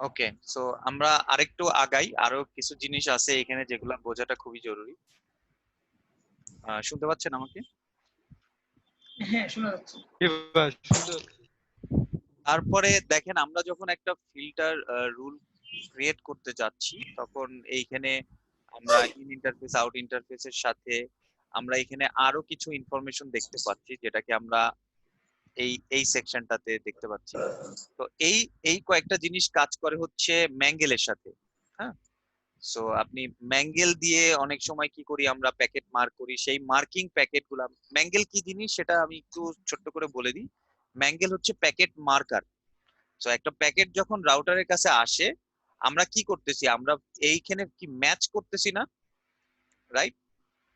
ওকে, so আমরা আরেকটু আগাই, আরো কিছু জিনিস আছে এখানে যেগুলো বোঝাটা খুবই জরুরি। শুনতে পাচ্ছেন আমাকে? হ্যাঁ, শোনা যাচ্ছে। এবার সুন্দর। তারপরে দেখেন, আমরা যখন একটা ফিল্টার রুল ক্রিয়েট করতে যাচ্ছি, তখন এইখানে আমরা ইন ইন্টারফেস আউট ইন্টারফেসের সাথে আমরা এখানে আরো কিছু ইনফরমেশন দেখতে পাচ্ছি, যেটাকে আমরা এই এই সেকশনটাতে দেখতে পাচ্ছি। তো এই এই কয়েকটা জিনিস কাজ করে হচ্ছে ম্যাঙ্গেলের সাথে। হ্যাঁ, সো আপনি ম্যাঙ্গেল দিয়ে অনেক সময় কি করি, আমরা প্যাকেট মার্ক করি। সেই মার্কিং প্যাকেট গুলা, ম্যাঙ্গেল কি জিনিস সেটা আমি একটু ছোট্ট করে বলে দিই। ম্যাঙ্গেল হচ্ছে প্যাকেট মার্কার। সো একটা প্যাকেট যখন রাউটারের কাছে আসে, আমরা কি করতেছি, আমরা এইখানে কি ম্যাচ করতেছি না, রাইট?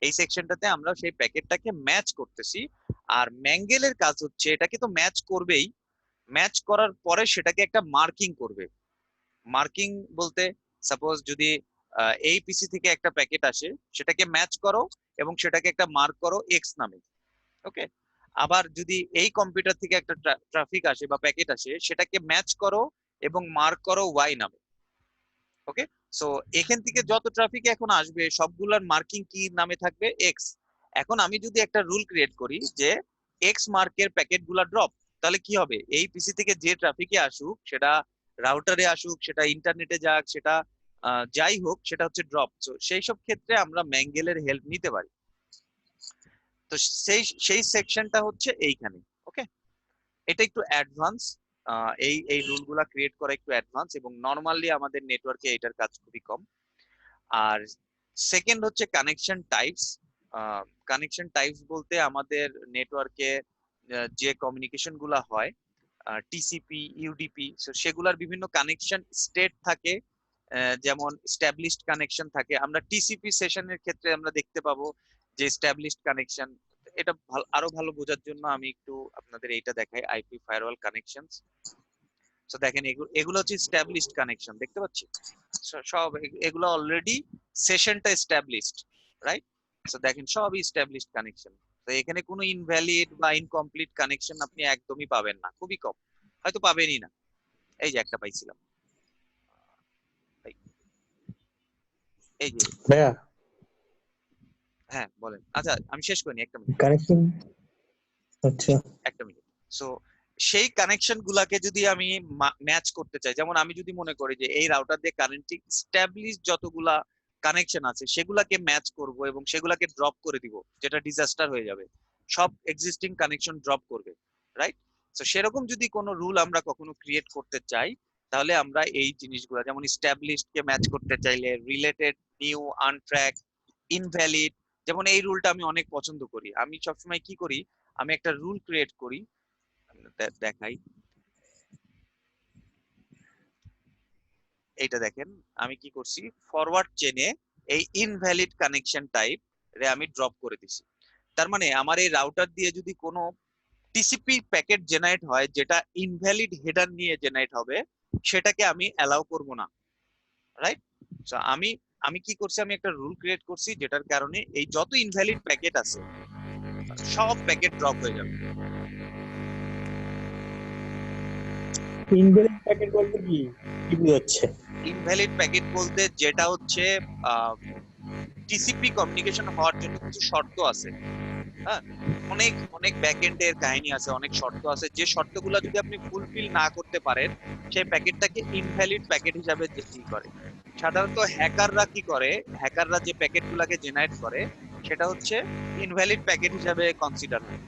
এই সেকশনটাতে আমরা সেই প্যাকেটটাকে ম্যাচ করতেছি। আর ম্যাঙ্গেলের কাজ হচ্ছে এটাকে তো ম্যাচ করবেই, ম্যাচ করার পরে সেটাকে একটা মার্কিং করবে। মার্কিং বলতে, সাপোজ যদি এই পিসি থেকে একটা প্যাকেট আসে, সেটাকে ম্যাচ করো এবং সেটাকে একটা মার্ক করো এক্স নামে। ওকে, আবার যদি এই কম্পিউটার থেকে একটা ট্রাফিক আসে বা প্যাকেট আসে, সেটাকে ম্যাচ করো এবং মার্ক করো ওয়াই নামে। ওকে, সো এখান থেকে যত ট্রাফিক এখন আসবে সবগুলোর মার্কিং কি নামে থাকবে, এক্স। এখন আমি যদি একটা রুল ক্রিয়েট করি যে এক্স মার্কের প্যাকেট গুলা ড্রপ, তাহলে কি হবে, এই পিসি থেকে যে ট্রাফিকে আসুক, সেটা রাউটারে আসুক, সেটা ইন্টারনেটে যাক, সেটা যাই হোক, সেটা হচ্ছে ড্রপ। তো সেই সব ক্ষেত্রে আমরা ম্যাঙ্গেলের হেল্প নিতে পারি। তো সেই সেই সেকশনটা হচ্ছে এইখানে। ওকে, এটা একটু অ্যাডভান্স। এই এই রুল গুলা ক্রিয়েট করা একটু অ্যাডভান্স, এবং নর্মালি আমাদের নেটওয়ার্কে এটার কাজ খুবই কম। আর সেকেন্ড হচ্ছে কানেকশন টাইপস। কানেকশন টাইপস বলতে আমাদের নেটওয়ার্কে যে কমিউনিকেশন গুলা হয়, টিসিপি, ইউডিপি, সেগুলার বিভিন্ন কানেকশন স্টেট থাকে। যেমন স্ট্যাবলিশড কানেকশন থাকে, আমরা টিসিপি সেশনের ক্ষেত্রে আমরা দেখতে পাবো যে স্ট্যাবলিশড কানেকশন। এটা আরো ভালো বোঝার জন্য আমি একটু আপনাদের এইটা দেখাই, আইপি ফায়ারওয়াল কানেকশনস। তো দেখেন, এগুলো হচ্ছে স্ট্যাবলিশড কানেকশন, দেখতে পাচ্ছি সব এগুলো অলরেডি সেশনটা এস্টাবলিশড, রাইট? সো দেখেন সবই এস্টাবলিশড কানেকশন। তো এখানে কোনো ইনভ্যালিড বা ইনকমপ্লিট কানেকশন আপনি একদমই পাবেন না, খুবই কম, হয়তো পাবেনই না। এই যে একটা পাইছিলাম, এই যে। ভাইয়া হ্যাঁ বলেন, আচ্ছা আমি শেষ করিনি, একটা মিনিট, কানেকশন, আচ্ছা একটা মিনিট। সো সেই কানেকশন গুলাকে যদি আমি ম্যাচ করতে চাই, যেমন আমি যদি মনে করি যে এই রাউটার দিয়ে কারেন্টলি স্ট্যাবলিশ যতগুলা কানেকশন আছে সেগুলাকে ম্যাচ করব এবং সেগুলাকে ড্রপ করে দিব, যেটা ডিজাস্টার হয়ে যাবে, সব এক্সিস্টিং কানেকশন ড্রপ করবে, রাইট? তো সেরকম যদি কোনো রুল আমরা কখনো ক্রিয়েট করতে চাই, তাহলে আমরা এই জিনিসগুলো, যেমন স্ট্যাবলিশড কে ম্যাচ করতে চাইলে রিলেটেড, নিউ, আনট্র্যাক, ইনভ্যালিড, যেমন এই রুলটা আমি অনেক পছন্দ করি। আমি সবসময় কি করি, আমি একটা রুল ক্রিয়েট করি, দেখাই। এইটা দেখেন, আমি কি করছি, ফরওয়ার্ড চেনে এই ইনভ্যালিড কানেকশন টাইপ রে আমি ড্রপ করে দিছি। তার মানে আমার এই রাউটার দিয়ে যদি কোনো টিসিপি প্যাকেট জেনারেট হয় যেটা ইনভ্যালিড হেডার নিয়ে জেনারেট হবে, সেটাকে আমি অ্যালাউ করব না, রাইট? সো আমি আমি কি করছি, আমি একটা রুল ক্রিয়েট করছি যেটার কারণে এই যত ইনভ্যালিড প্যাকেট আছে সব প্যাকেট ড্রপ হয়ে যাবে। ইনভ্যালিড প্যাকেট বলতে কি কি বোঝাচ্ছে? ইনভ্যালিড প্যাকেট বলতে যেটা হচ্ছে টিসিপি কমিউনিকেশন হওয়ার জন্য কিছু শর্ত আছে। হ্যাঁ, অনেক অনেক ব্যাকএন্ডের কাহিনী আছে, অনেক শর্ত আছে, যে শর্তগুলো যদি আপনি ফুলফিল না করতে পারেন, সেই প্যাকেটটাকে ইনভ্যালিড প্যাকেট হিসাবে ই করে। সাধারণত হ্যাকাররা কি করে, হ্যাকাররা যে প্যাকেট গুলাকে জেনারেট করে সেটা হচ্ছে ইনভ্যালিড প্যাকেট হিসাবে কনসিডার হয়।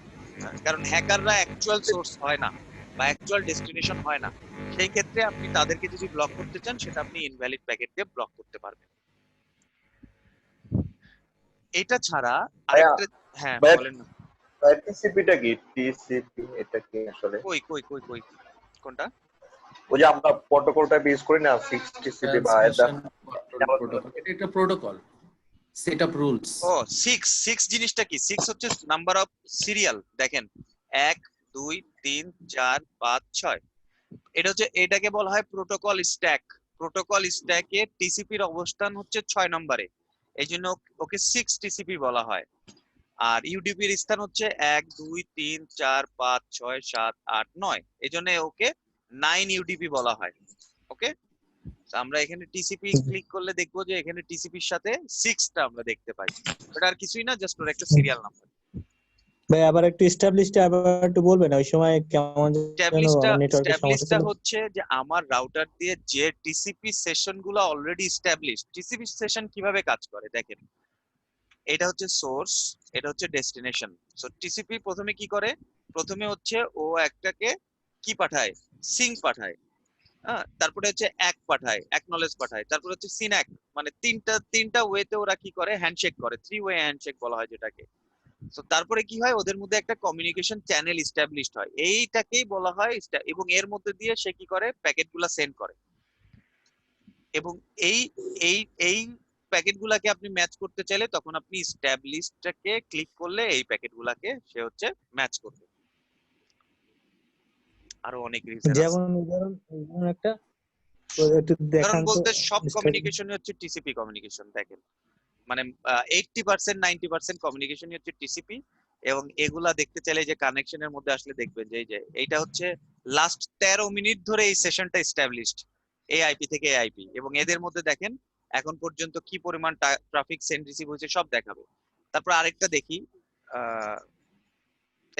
কারণ হ্যাকাররা অ্যাকচুয়াল সোর্স হয় না বা অ্যাকচুয়াল ডেস্টিনেশন হয় না। সেই ক্ষেত্রে আপনি তাদেরকে যদি ব্লক করতে চান, সেটা আপনি ইনভ্যালিড প্যাকেট দিয়ে ব্লক করতে পারবেন। এটা ছাড়া ভাইয়া, আরেকটা, হ্যাঁ ভাইয়া, বলেন না। টিসিপিটা কি? টিসিপি এটা কি আসলে? কই কই কই কই কোনটা? ওই যে আমরা প্রোটোকলটা ইউজ করি না, 6 টিসিপি বা ট্রান্সমিশন কন্ট্রোল প্রোটোকল, এটা প্রোটোকল সেট অফ রুলস। ও, সিক্স, সিক্স জিনিসটা কি? সিক্স হচ্ছে নাম্বার অফ সিরিয়াল। দেখেন, 1 2 3 4 5 6, এটা হচ্ছে, এটাকে বলা হয় প্রোটোকল স্ট্যাক। প্রোটোকল স্ট্যাকে টিসিপির অবস্থান হচ্ছে 6 নম্বরে, এই জন্য ওকে 6 টিসিপি বলা হয়। আর ইউডিপির স্থান হচ্ছে 1 2 3 4 5 6 7 8 9, এই জন্য ওকে 9 ইউডিপি বলা হয়। ওকে, তো আমরা এখানে টিসিপি ক্লিক করলে দেখবো যে এখানে টিসিপির সাথে 6টা আমরা দেখতে পাই। এটা আর কিছুই না, জাস্ট ওর একটা সিরিয়াল নাম্বার। ভাই আবার একটু এস্টাবলিশটা আবার একটু বলবেন, ওই সময় কেমন যেন আমার নেটওয়ার্কের সমস্যা স্ট্যাবলিশটা ছিল। হচ্ছে যে আমার রাউটার দিয়ে যে টিসিপি সেশন গুলো অলরেডি স্ট্যাবলিশ। টিসিপি সেশন কিভাবে কাজ করে দেখেন, এটা হচ্ছে সোর্স, এটা হচ্ছে ডেস্টিনেশন। সো টিসিপি প্রথমে কি করে, প্রথমে হচ্ছে ও একটাকে কি পাঠায়, সিঙ্ক পাঠায়। হ্যাঁ, তারপরে হচ্ছে এক পাঠায়, অ্যাকনলেজ পাঠায়, তারপরে হচ্ছে সিন্যাক, মানে তিনটা ওয়েতে ওরা কি করে, হ্যান্ডশেক করে, 3 ওয়ে হ্যান্ডশেক বলা হয় যেটাকে। তো তারপরে কি হয়, ওদের মধ্যে একটা কমিউনিকেশন চ্যানেল ইস্টাবলিশড হয়, এইটাকেই বলা হয় এবং এর মধ্যে দিয়ে সে কি করে, প্যাকেটগুলো সেন্ড করে। এবং এই এই এই প্যাকেটগুলাকে আপনি ম্যাচ করতে চাইলে তখন আপনি ইস্টাবলিশডটাকে ক্লিক করলে এই প্যাকেটগুলাকে সে হচ্ছে ম্যাচ করবে। আরো অনেক রিজন আছে। যেমন উদাহরণ একটা একটু কারণ দেখান তো। বলতে সব কমিউনিকেশন হচ্ছে টিসিপি কমিউনিকেশন। দেখেন মানে 80% 90% কমিউনিকেশনই হচ্ছে টিসিপি। এবং এগুলা দেখতে চাইলে যে কানেকশনের মধ্যে আসলে দেখবেন যে এই যে এইটা হচ্ছে লাস্ট 13 মিনিট ধরে এই সেশনটা এস্টাবলিশড এই আইপি থেকে এই আইপি, এবং এদের মধ্যে দেখেন এখন পর্যন্ত কি পরিমাণ ট্রাফিক সেন্ড রিসিভ হয়েছে সব দেখাবে। তারপর আরেকটা দেখি, আহ,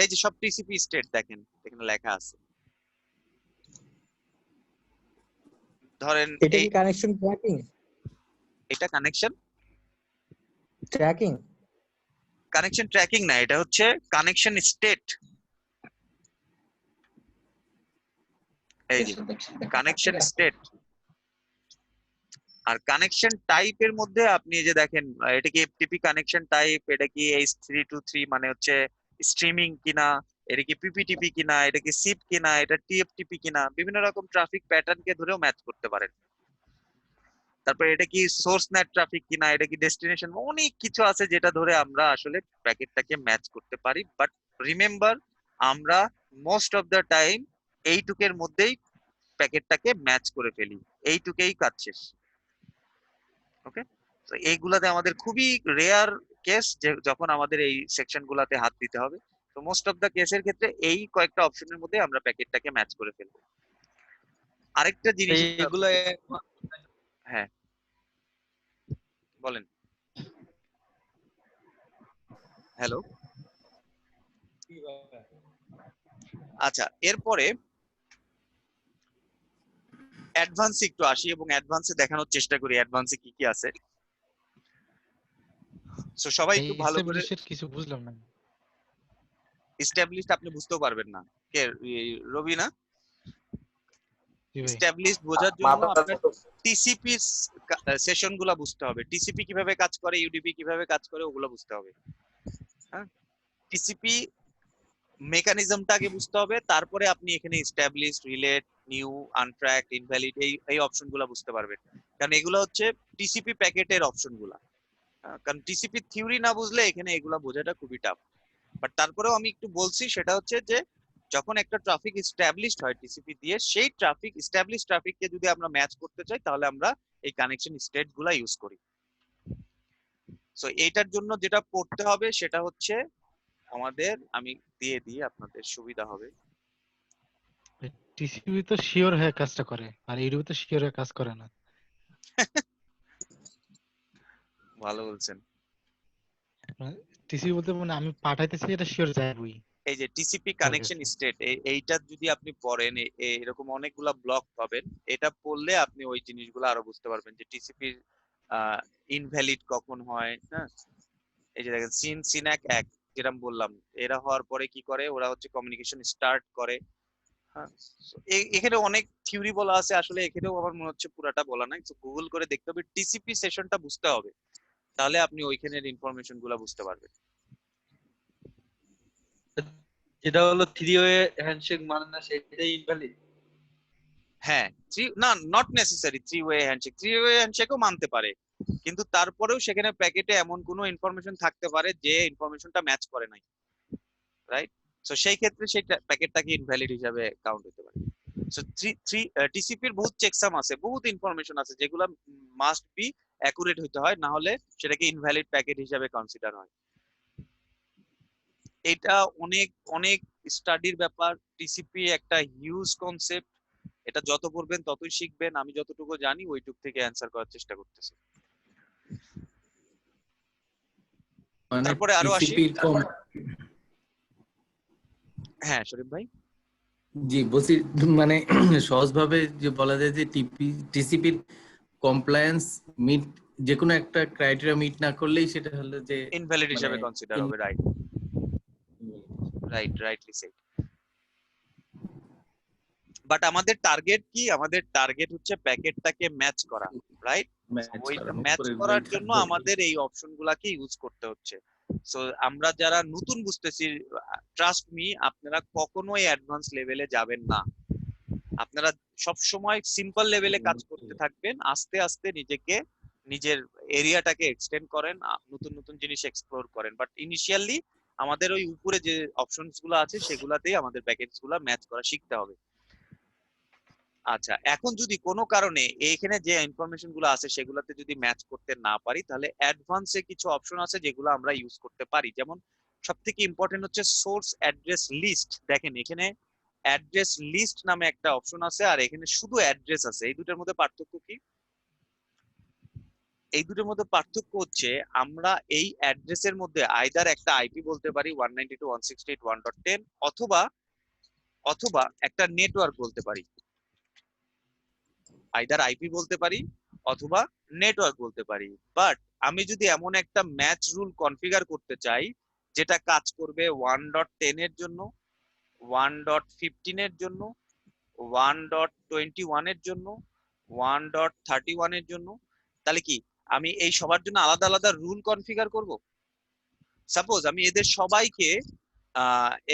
এই যে সব টিসিপি স্টেট দেখেন এখানে লেখা আছে। ধরেন এটা এই কি কানেকশন এটা কানেকশন ট্র্যাকিং? কানেকশন ট্র্যাকিং না, এটা হচ্ছে কানেকশন স্টেট। এই যে কানেকশন স্টেট। আর কানেকশন টাইপের মধ্যে আপনি এই যে দেখেন, এটা কি এফটিপি কানেকশন টাইপ, এটা কি H323 মানে হচ্ছে স্ট্রিমিং কিনা, এটা কি পিপিটিপি কিনা, এটা কি সিপ কিনা, এটা টিএফটিপি কিনা, বিভিন্ন রকম ট্রাফিক প্যাটার্নকে ধরেও ম্যাচ করতে পারেন। তারপর এটা কি সোর্স নেট ট্রাফিক কিনা, এটা কি ডেস্টিনেশন, অনেক কিছু আছে যেটা ধরে আমরা আসলে প্যাকেটটাকে ম্যাচ করতে পারি। বাট রিমেম্বার, আমরা মোস্ট অফ দ্য টাইম এইটুকের মধ্যেই প্যাকেটটাকে ম্যাচ করে ফেলি, এইটুকেই কাজ শেষ। ওকে, তো এইগুলাতে আমাদের খুবই রেয়ার কেস যে যখন আমাদের এই সেকশন গুলাতে হাত দিতে হবে। তো মোস্ট অফ দা কেসের ক্ষেত্রে এই কয়েকটা অপশনের মধ্যে আমরা প্যাকেটটাকে ম্যাচ করে ফেলবো। আরেকটা জিনিস এইগুলো হ্যাঁ বলেন। হ্যালো, আচ্ছা এরপরে অ্যাডভান্সে একটু আসি এবং অ্যাডভান্সে দেখানোর চেষ্টা করি অ্যাডভান্সে কি কি আছে। সো সবাই একটু ভালো করে, কিছু বুঝলাম না। এস্টাবলিশড আপনি বুঝতেও পারবেন না, কে রবি না? জি ভাই। এস্টাবলিশড বোঝার জন্য মাথা আপনার টিসিপি সেশন গুলা বুঝতে হবে, টিসিপি কিভাবে কাজ করে, ইউডিপি কিভাবে কাজ করে, ওগুলো বুঝতে হবে। হ্যাঁ, টিসিপি মেকানিজমটা আগে বুঝতে হবে, তারপরে আপনি এখানে এস্টাবলিশড, রিলেট, নিউ, আনট্র্যাকড, ইনভ্যালিড এই অপশন গুলা বুঝতে পারবেন। কারণ এগুলো হচ্ছে টিসিপি প্যাকেটের অপশন গুলা। কারণ টিসিপি থিওরি না বুঝলে এখানে এগুলা বোঝাটা খুবই টাফ। বাট তারপরেও আমি একটু বলছি, সেটা হচ্ছে যে যখন একটা ট্রাফিক এস্টাবলিশড হয় টিসিপি দিয়ে, সেই ট্রাফিক এস্টাবলিশ ট্রাফিককে যদি আমরা ম্যাচ করতে চাই তাহলে আমরা এই কানেকশন স্টেট গুলা ইউজ করি। সো এইটার জন্য যেটা পড়তে হবে সেটা হচ্ছে আমাদের, আমি দিয়ে দিই আপনাদের সুবিধা হবে। টিসিবি তো শিওর হয়ে কাজটা করে, আর ইউডিবি তো শিওর হয়ে কাজ করে না। ভালো বলছেন। টিসিবি বলতে মানে আমি পাঠাইতেছি, এটা শিওর যাবেই। এই যে টিসিপি তার কানেকশন কাছে। স্টেট, এইটা যদি আপনি পড়েন এরকম অনেকগুলা ব্লক পাবেন। এটা পড়লে আপনি ওই জিনিসগুলো আরো বুঝতে পারবেন যে টিসিপির ইনভ্যালিড কখন হয়। হ্যাঁ, এই যে দেখেন সিনাক এক, যেরকম বললাম, এরা হওয়ার পরে কি করে, ওরা হচ্ছে কমিউনিকেশন স্টার্ট করে। হ্যাঁ, so এখানে অনেক থিওরি বলা আছে, আসলে এখানেও আমার মনে হচ্ছে পুরাটা বলা নাই। তো গুগল করে দেখতে হবে, টিসিপি সেশনটা বুঝতে হবে, তাহলে আপনি ওইখানের ইনফরমেশন গুলা বুঝতে পারবেন। যেটা হলো 3 ওয়ে হ্যান্ডশেক মানে না সেটাই ইনভ্যালিড। হ্যাঁ, না, not necessary 3 way handshake, 3 way হ্যান্ডশেকও মানতে পারে, কিন্তু তারপরেও সেখানে প্যাকেটে এমন কোনো ইনফরমেশন থাকতে পারে যে ইনফরমেশনটা ম্যাচ করে নাই, রাইট? সো সেই ক্ষেত্রে সেই প্যাকেটটাকে ইনভ্যালিড হিসাবে কাউন্ট হতে পারে। সো টিসিপির বহুত চেকসাম আছে, বহুত ইনফরমেশন আছে যেগুলো মাস্ট বি অ্যাকুরেট হতে হয়, না হলে সেটাকে ইনভ্যালিড প্যাকেট হিসাবে কনসিডার হয়। এটা অনেক অনেক স্টাডির ব্যাপার। টিসিপি একটা হিউজ কনসেপ্ট, এটা যত পড়বেন ততই শিখবেন। আমি যতটুকু জানি ওইটুক থেকে অ্যান্সার করার চেষ্টা করতেছি। মানে তারপরে আরো আসি। টিসিপির কম, হ্যাঁ শরীফ ভাই। জি বলছি, মানে সহজভাবে যে বলা যায় যে টিসিপির কমপ্লায়েন্স মিট, যে কোনো একটা ক্রাইটেরিয়া মিট না করলেই সেটা হলো যে ইনভ্যালিড মানে হিসেবে কনসিডার হবে, right right, rightly said. But আমাদের টার্গেট কি? আমাদের টার্গেট হচ্ছে প্যাকেটটাকে ম্যাচ করা, রাইট? ম্যাচ ওইটা করানো, ম্যাচ পরের করার গুলোই জন্য থাকবে। আমাদের এই অপশন গুলাকে ইউজ করতে হচ্ছে। সো আমরা যারা নতুন বুঝতেছি, ট্রাস্ট মি, আপনারা কখনোই অ্যাডভান্স লেভেলে যাবেন না। আপনারা সব সময় সিম্পল লেভেলে কাজ করতে থাকবেন, আস্তে আস্তে নিজেকে, নিজের এরিয়াটাকে এক্সটেন্ড করেন, নতুন নতুন জিনিস এক্সপ্লোর করেন। বাট ইনিশিয়ালি আমাদের ওই উপরে যে অপশনস গুলো আছে সেগুলাতেই আমাদের প্যাকেজ গুলা ম্যাচ করা শিখতে হবে। আচ্ছা, এখন যদি কোনো কারণে এখানে যে ইনফরমেশন গুলো আছে সেগুলোতে যদি ম্যাচ করতে না পারি, তাহলে অ্যাডভান্সে কিছু অপশন আছে যেগুলো আমরা ইউজ করতে পারি। যেমন সব থেকে ইম্পর্টেন্ট হচ্ছে সোর্স অ্যাড্রেস লিস্ট। দেখেন এখানে অ্যাড্রেস লিস্ট নামে একটা অপশন আছে, আর এখানে শুধু অ্যাড্রেস আছে। এই দুটোর মধ্যে পার্থক্য কি? এই দুটোর মধ্যে পার্থক্য হচ্ছে আমরা এই অ্যাড্রেসের মধ্যে আইদার একটা আইপি বলতে পারি 192.168.1.10, অথবা অথবা একটা নেটওয়ার্ক বলতে পারি। আইদার আইপি বলতে পারি অথবা নেটওয়ার্ক বলতে পারি। বাট আমি যদি এমন একটা ম্যাচ রুল কনফিগার করতে চাই যেটা কাজ করবে 1.10 এর জন্য, 1.15 এর জন্য, 1.21 এর জন্য, 1.31 এর জন্য, তাহলে কি আমি এই সবার জন্য আলাদা আলাদা রুল কনফিগার করব? সাপোজ আমি এদের সবাইকে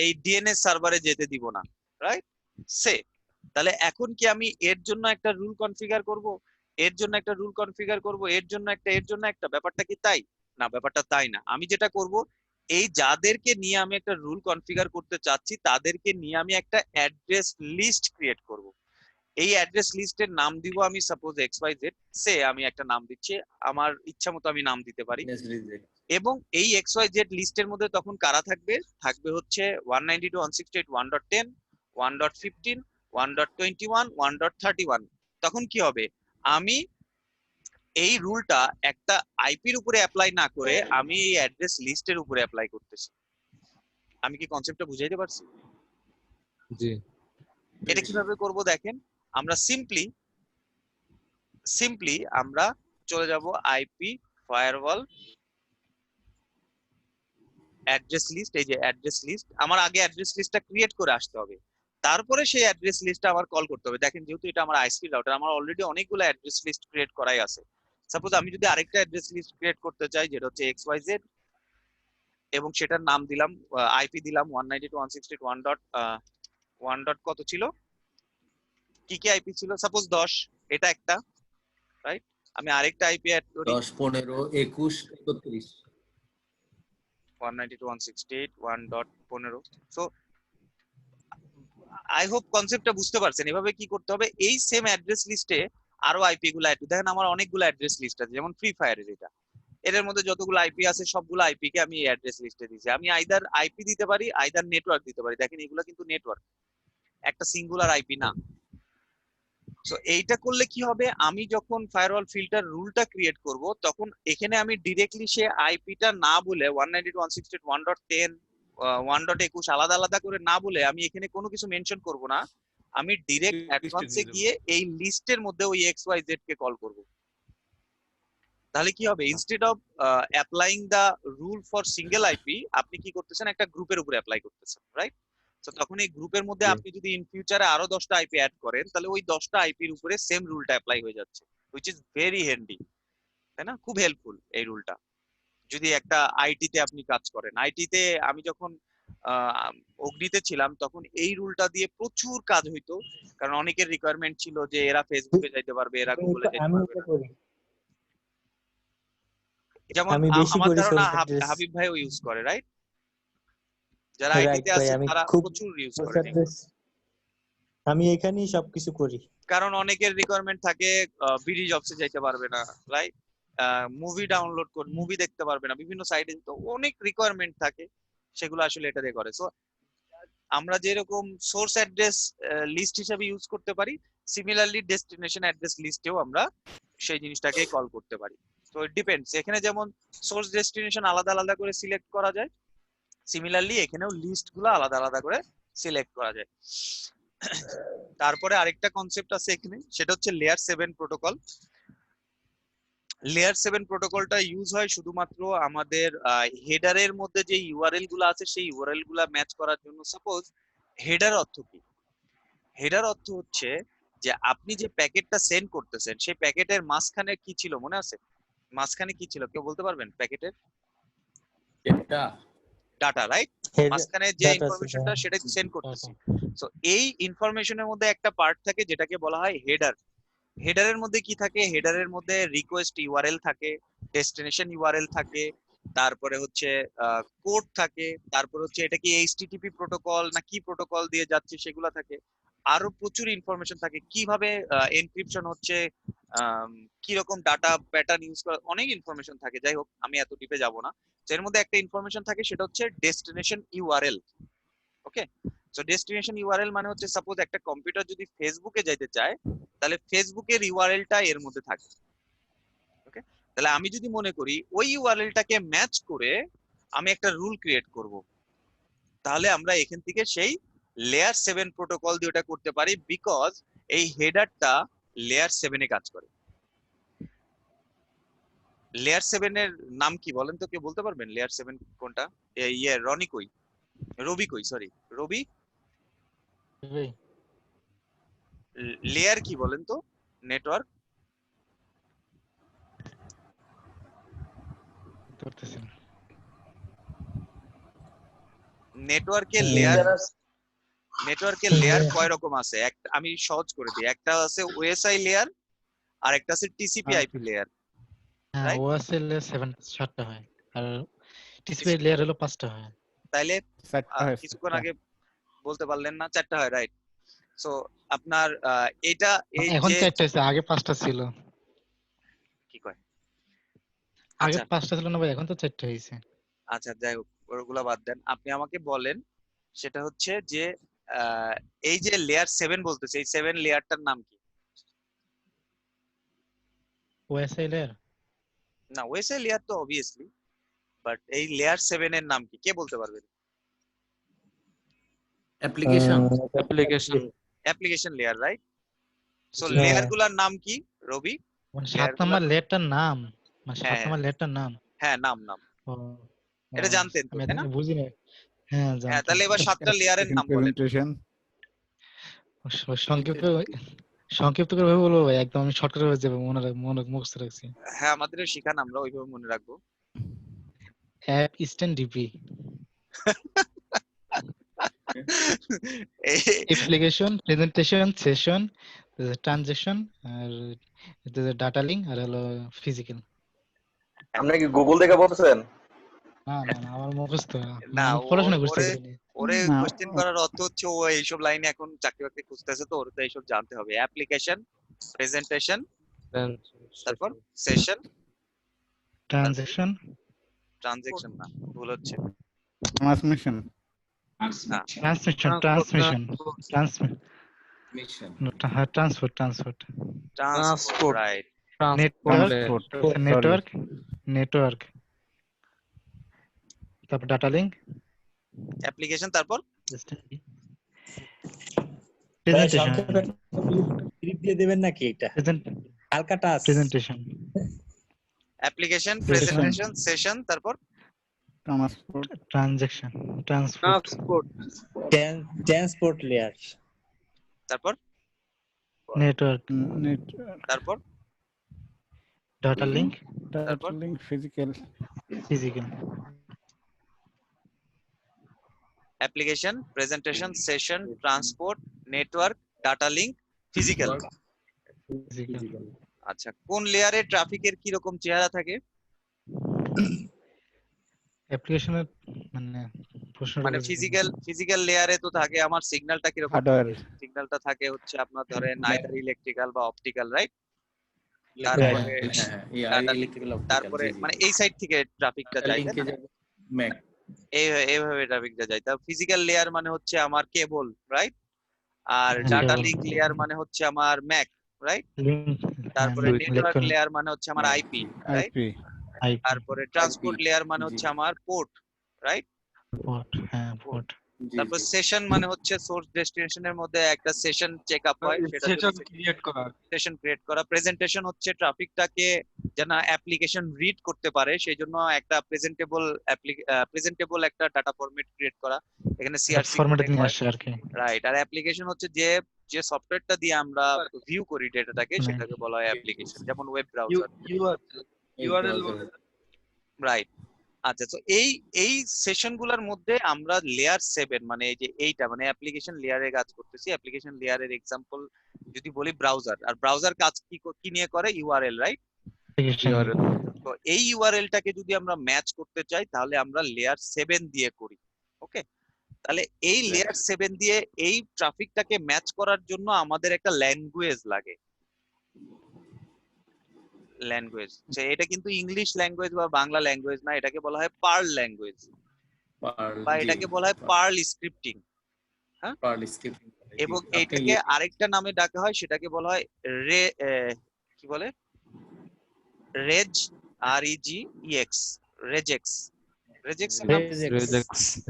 এই ডিএনএস সার্ভারে যেতে দিব না, রাইট? সে তাহলে এখন কি আমি এর জন্য একটা রুল কনফিগার করব, এর জন্য একটা রুল কনফিগার করব, এর জন্য একটা, এর জন্য একটা? ব্যাপারটা কি তাই? না, ব্যাপারটা তাই না। আমি যেটা করব, এই যাদেরকে নিয়ে আমি একটা রুল কনফিগার করতে চাচ্ছি তাদেরকে নিয়ে আমি একটা অ্যাড্রেস লিস্ট ক্রিয়েট করব। এই অ্যাড্রেস লিস্টের নাম দিব আমি সাপোজ XYZ। সে আমি একটা নাম দিচ্ছি, আমার ইচ্ছা মতো আমি নাম দিতে পারি। এবং এই XYZ লিস্টের মধ্যে তখন কারা থাকবে? থাকবে হচ্ছে 192.168.1.10, 1.15, 1.21, 1.31। তখন কি হবে? আমি এই রুলটা একটা আইপির উপরে অ্যাপ্লাই না করে আমি এই অ্যাড্রেস লিস্টের উপরে অ্যাপ্লাই করতেছি। আমি কি কনসেপ্টটা বুঝাইতে পারছি? জি। এটা কিভাবে করব দেখেন। আমরা সিম্পলি আমরা চলে যাব আইপি ফায়ারওয়াল অ্যাড্রেস লিস্ট। এই যে অ্যাড্রেস লিস্ট, আমার আগে অ্যাড্রেস লিস্টটা ক্রিয়েট করে আসতে হবে, তারপরে সেই অ্যাড্রেস লিস্টটা আবার কল করতে হবে। দেখেন যেহেতু এটা আমার আইএসপি রাউটার, আমার অলরেডি অনেকগুলো অ্যাড্রেস লিস্ট ক্রিয়েট করাই আছে। সাপোজ আমি যদি আরেকটা অ্যাড্রেস লিস্ট ক্রিয়েট করতে চাই যেটা হচ্ছে XYZ, এবং সেটার নাম দিলাম, আইপি দিলাম 192.168.1. কত ছিল, কি কি আইপি ছিল? সাপোজ 10, এটা একটা, রাইট? আমি আরেকটা আইপি অ্যাড করি 10, 15, 21, 31। 192.168.1.15। সো আই হোপ কনসেপ্টটা বুঝতে পারছেন। এভাবে কি করতে হবে, এই সেম অ্যাড্রেস লিস্টে আরো আইপি গুলো অ্যাড। দেখেন আমার অনেকগুলো অ্যাড্রেস লিস্ট আছে, যেমন ফ্রি ফায়ারের এটা, এর মধ্যে যতগুলো আইপি আছে সবগুলো আইপি কে আমি এই অ্যাড্রেস লিস্টে দিয়েছি। আমি আইদার আইপি দিতে পারি, আইদার নেটওয়ার্ক দিতে পারি। দেখেন এগুলো কিন্তু নেটওয়ার্ক, একটা সিঙ্গুলার আইপি না। সো এইটা করলে কি হবে, আমি যখন ফায়ারওয়াল ফিল্টার রুলটা ক্রিয়েট করব তখন এখানে আমি ডিরেক্টলি সে আইপিটা না বলে 192.168.1.10, 1.21 আলাদা আলাদা করে না বলে আমি এখানে কোনো কিছু মেনশন করব না। আমি ডিরেক্ট অ্যাডভান্সে গিয়ে এই লিস্টের মধ্যে ওই XYZ কে কল করব। তাহলে কি হবে, instead of applying the rule for single IP, আপনি কি করতেছেন, একটা গ্রুপের উপরে অ্যাপ্লাই করতেছেন, রাইট? তো তখন এই গ্রুপের মধ্যে আপনি যদি ইন ফিউচারে আরো 10টা আইপি অ্যাড করেন, তাহলে ওই 10টা আইপির উপরে সেম রুলটা অ্যাপ্লাই হয়ে যাচ্ছে, হুইচ ইজ ভেরি হ্যান্ডি, তাই না? খুব হেল্পফুল এই রুলটা যদি একটা আইটিতে আপনি কাজ করেন। আইটিতে আমি যখন অগ্নিতে ছিলাম তখন এই রুলটা দিয়ে প্রচুর কাজ হইতো, কারণ অনেকের রিকোয়ারমেন্ট ছিল যে এরা ফেসবুকে যাইতে পারবে, এরা গুগলে যাইতে আমি পারবে এটা না। করি, যেমন আমি বেশি আমার করি ধারণা সোর্স অ্যাড্রেস। হাবিব ভাইও ইউজ করে, রাইট? যারা রাইট আইটিতে ভাই, আছে আমি তারা খুব প্রচুর ইউজ সোর্স করেন এগুলো। অ্যাড্রেস, আমি এখানেই সবকিছু করি। কারণ অনেকের রিকোয়ারমেন্ট থাকে বিডি জবসে যাইতে পারবে না, রাইট? মুভি ডাউনলোড করে মুভি দেখতে পারবে না, বিভিন্ন সাইটে তো অনেক রিকোয়ারমেন্ট থাকে, সেগুলো আসলে এটা দিয়ে করে। সো আমরা যেরকম সোর্স অ্যাড্রেস লিস্ট হিসেবে ইউজ করতে পারি, সিমিলারলি ডেস্টিনেশন অ্যাড্রেস লিস্টেও আমরা সেই জিনিসটাকে কল করতে পারি। তো ইট ডিপেন্ডস, এখানে যেমন সোর্স ডেস্টিনেশন আলাদা আলাদা করে সিলেক্ট করা যায়, সিমিলারলি এখানেও লিস্ট গুলো আলাদা আলাদা করে সিলেক্ট করা যায়। তারপরে আরেকটা কনসেপ্ট আছে এখানে, সেটা হচ্ছে লেয়ার 7 প্রোটোকল। লেয়ার 7 প্রোটোকলটা ইউজ হয় শুধুমাত্র আমাদের হেডারের মধ্যে যে ইউআরএল গুলো আছে সেই ইউআরএল গুলা ম্যাচ করার জন্য। সাপোজ হেডার অর্থ কি? হেডার অর্থ হচ্ছে যে আপনি যে প্যাকেটটা সেন্ড করতেছেন সেই প্যাকেটের মাঝখানে কি ছিল মনে আছে? মাঝখানে কি ছিল কেউ বলতে পারবেন? প্যাকেটের এটা ডাটা, রাইট? Header- মাঝখানে যে data ইনফরমেশনটা ছিল। সেটা সেন্ড করতেছি। সো এই ইনফরমেশনের মধ্যে একটা পার্ট থাকে যেটাকে বলা হয় হেডার। হেডারের মধ্যে কি থাকে? হেডারের মধ্যে রিকোয়েস্ট ইউআরএল থাকে, ডেস্টিনেশন ইউআরএল থাকে, তারপরে হচ্ছে কোড থাকে, তারপর হচ্ছে এটা কি এইচটিটিপি প্রোটোকল না কি প্রোটোকল দিয়ে যাচ্ছে সেগুলো থাকে, আরো প্রচুর ইনফরমেশন থাকে, কিভাবে এনক্রিপশন হচ্ছে, কি রকম ডাটা প্যাটার্ন ইউজ করা, অনেক ইনফরমেশন থাকে। যাই হোক, আমি এত ডিপে যাব না। তো এর মধ্যে একটা ইনফরমেশন থাকে, সেটা হচ্ছে ডেস্টিনেশন ইউআরএল। ওকে, সো ডেস্টিনেশন ইউআরএল মানে হচ্ছে সাপোজ একটা কম্পিউটার যদি ফেসবুকে যাইতে চায় তাহলে ফেসবুকের ইউআরএলটা এর মধ্যে থাকে। ওকে, তাহলে আমি যদি মনে করি ওই ইউআরএলটাকে ম্যাচ করে আমি একটা রুল ক্রিয়েট করব, তাহলে আমরা এখান থেকে সেই লেয়ার 7 প্রোটোকল দিয়ে ওটা করতে পারি, বিকজ এই হেডারটা লেয়ার 7 এ কাজ করে। লেয়ার 7 এর নাম কি বলেন তো, কেউ বলতে পারবেন লেয়ার 7 কোনটা? রনি কই, রবি কই, সরি রবি, ভাই লেয়ার কি বলেন তো? নেটওয়ার্ক করতেছেন নেটওয়ার্কের লেয়ার, নেটওয়ার্কের লেয়ার কয় রকম আছে? একটা আমি সহজ করে দিই, একটা আছে ওএসআই লেয়ার আর একটা আছে টিসিপি আইপি লেয়ার। হ্যাঁ Right? ওএসএল 7টা হয় আর টিসিপি লেয়ার হলো 5টা হয়। তাইলে চারটা হয়, কিছুক্ষণ চারটা। আগে বলতে পারলেন না? 4টা হয়, রাইট? সো আপনার এটা এই এখন যে 4টা হয়েছে, আগে 5টা ছিল। কি কয়, আগে আচ্ছা 5টা ছিল না ভাই, এখন তো 4টা হয়েছে। আচ্ছা যাই হোক, ওগুলা বাদ দেন, আপনি আমাকে বলেন সেটা হচ্ছে যে এই যে লেয়ার 7 বলতেছে, এই 7 লেয়ারটার নাম কি? ওএসএল এর না, ওএসআই লেয়ার তো অবভিয়াসলি, বাট এই লেয়ার 7 এর নাম কি কে বলতে পারবেন? Application application. Application layer, right? So হ্যাঁ। লেয়ার গুলার নাম কি রবি? মানে Layer 7 নাম্বার গুলা- লেয়ারটার নাম, মানে 7 হ্যাঁ, নাম্বার লেয়ারটার নাম। হ্যাঁ নাম নাম, ও এটা জানতেন তো, আমি তাই না? এতদিন বুঝি না। হ্যাঁ হ্যাঁ, জানতাম। তাহলে এবার 7টা লেয়ারের নাম বলেন। প্রেজেন্টেশন, সংক্ষিপ্ত সংক্ষিপ্ত করে ভাবে বলবো ভাই, একদম আমি শর্টকাট হয়ে যাবে, মনে মুখস্থ রাখছি। হ্যাঁ, আমাদের শিখান, আমরা ওইভাবে মনে রাখবো। App instant DP, application, presentation, session, transaction, আর ডাটা লিঙ্ক, আর হলো ফিজিক্যাল। আপনি কি গুগল থেকে বলতেছেন? না আমার মুখস্থ না, আমি পড়াশোনা করছি ওরে এগুলো নিয়ে। ওরে না, কোশ্চেন করার অর্থ হচ্ছে ও এইসব লাইনে এখন চাকরি বাকরি খুঁজতেছে, তো ওর তো এইসব জানতে হবে। অ্যাপ্লিকেশন, প্রেজেন্টেশন, তারপর সেশন, ট্রানজাকশন, ট্রানজাকশন না, ভুল হচ্ছে। Transmission, transmission, transport, transport, right? Network, transport, network, তারপর ডাটা লিঙ্ক, অ্যাপ্লিকেশন, তারপর প্রেজেন্টেশন, ক্লিপ দিয়ে দেবেন নাকি এটা? হালকা touch. Presentation, application, presentation, session, তারপর transport, transaction, transport. Transport layer. তারপর নেটওয়ার্ক, তারপর ডাটা লিঙ্ক, তারপর link, physical, physical, application, presentation, session, transport, network, data link, physical. আচ্ছা, কোন লেয়ারে ট্রাফিকের কি রকম চেহারা থাকে? অ্যাপ্লিকেশনের মানে প্রশ্নটা মানে বুঝি। ফিজিক্যাল লেয়ারে তো থাকে আমার সিগন্যালটা কিরকম হার্ডওয়্যার, থাকে? সিগন্যালটা থাকে হচ্ছে আপনার ধরেন আইদার ইলেকট্রিক্যাল বা অপটিক্যাল, রাইট? তারপরে মানে এই সাইড থেকে ট্রাফিকটা যায়, তাই না? ম্যাক, এইভাবে ট্রাফিকটা যায়। তা ফিজিক্যাল লেয়ার মানে হচ্ছে আমার কেবল, রাইট? আর হ্যাঁ, ডাটা cable। লিংক লেয়ার মানে হচ্ছে আমার ম্যাক, রাইট? লিঙ্ক, তারপরে হ্যাঁ, নেটওয়ার্ক electron লেয়ার মানে হচ্ছে আমার আইপি, রাইট? আইপি IP তারপরে ট্রান্সপোর্ট লেয়ার মানে জি হচ্ছে আমার পোর্ট, রাইট? port, হ্যাঁ port। জি তারপর জি সেশন মানে হচ্ছে সোর্স ডেস্টিনেশনের মধ্যে একটা সেশন চেক আপ হয়, সেটা সেশন ক্রিয়েট করা। সেশন ক্রিয়েট করা। প্রেজেন্টেশন হচ্ছে ট্রাফিকটাকে যেন অ্যাপ্লিকেশন রিড করতে পারে সেই জন্য একটা প্রেজেন্টেবল একটা ডাটা ফরম্যাট ক্রিয়েট করা, এখানে সিআরসি ফরম্যাটে নিয়ে আসে আর কি। রাইট। আর অ্যাপ্লিকেশন হচ্ছে যে যে সফটওয়্যারটা দিয়ে আমরা ভিউ করি ডেটাটাকে মানে সেটাকে বলা হয় অ্যাপ্লিকেশন, যেমন web you browser, URL right? আচ্ছা, তো এই সেশন গুলার মধ্যে আমরা লেয়ার 7 মানে এই যে এইটা মানে অ্যাপ্লিকেশন লেয়ারে কাজ করতেছি। অ্যাপ্লিকেশন লেয়ারের এক্সাম্পল যদি বলি ব্রাউজার, আর ব্রাউজার কাজ কি নিয়ে করে? URL, right? application। তো এই ইউআরএলটাকে যদি আমরা ম্যাচ করতে চাই তাহলে আমরা লেয়ার 7 দিয়ে করি, ওকে? তাহলে এই লেয়ার 7 দিয়ে এই ট্রাফিকটাকে ম্যাচ করার জন্য আমাদের একটা ল্যাঙ্গুয়েজ লাগে। ল্যাঙ্গুয়েজ, এটা কিন্তু ইংলিশ ল্যাঙ্গুয়েজ বা বাংলা ল্যাঙ্গুয়েজ না, এটাকে বলা হয় পার্ল ল্যাঙ্গুয়েজ বা এটাকে বলা হয় পার্ল স্ক্রিপ্টিং, হ্যাঁ? Perl scripting. এবং এইটাকে আরেকটা নামে ডাকা হয়, সেটাকে বলা হয় কি বলে? রেজ, REGEX, রেজেক্স। রেজেক্স